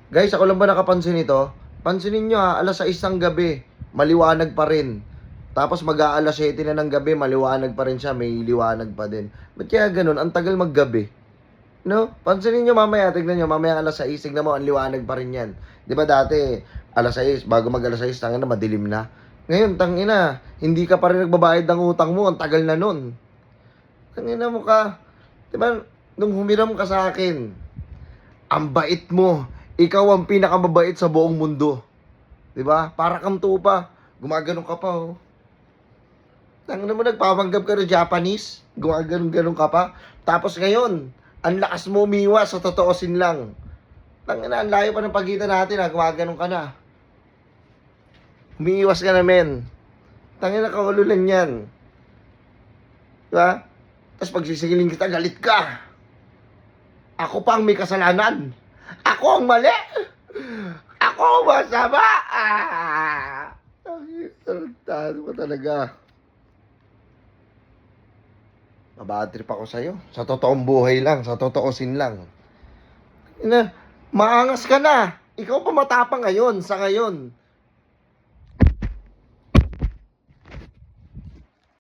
Guys, ako lang ba nakapansin ito? Pansinin nyo ha, alas 6 ng gabi, maliwanag pa rin. Tapos mag-aalas 7 na ng gabi, maliwanag pa rin siya, may liwanag pa din. Ba't kaya ganun? Ang tagal maggabi. No? Pansinin nyo mamaya, tignan nyo, mamaya alas 6, tignan mo, ang liwanag pa rin yan. Di ba dati, alas 6, bago mag alas 6, tangina, madilim na. Ngayon, tangina, hindi ka pa rin nagbabayad ng utang mo, ang tagal na nun. Tangina mo ka. Di ba, nung humiram ka sa akin, ang bait mo. Ikaw ang pinakamabait sa buong mundo. 'Di ba? Para kang tupa. Gumaganon ka pa, oh. Tangina mo, nagpapanggap ka ng Japanese. Gumaganon-ganon ka pa. Tapos ngayon, ang lakas mo umiwas sa totoosin lang. Tangina, ang layo pa ng pagitan natin, ha. Gumaganon ka na. Umiiwas ka na, men. Tangina, kaulo lang yan. 'Di ba? Tapos pagsisigilin kita, galit ka. Ako pa ang may kasalanan. Ako ang mali. Ako ang masama. Ay, tarantado mo talaga. Mabad trip ako sa'yo. Sa totoong buhay lang. Sa totoosin lang. Ina, maangas ka na. Ikaw pa matapang ngayon. Sa ngayon.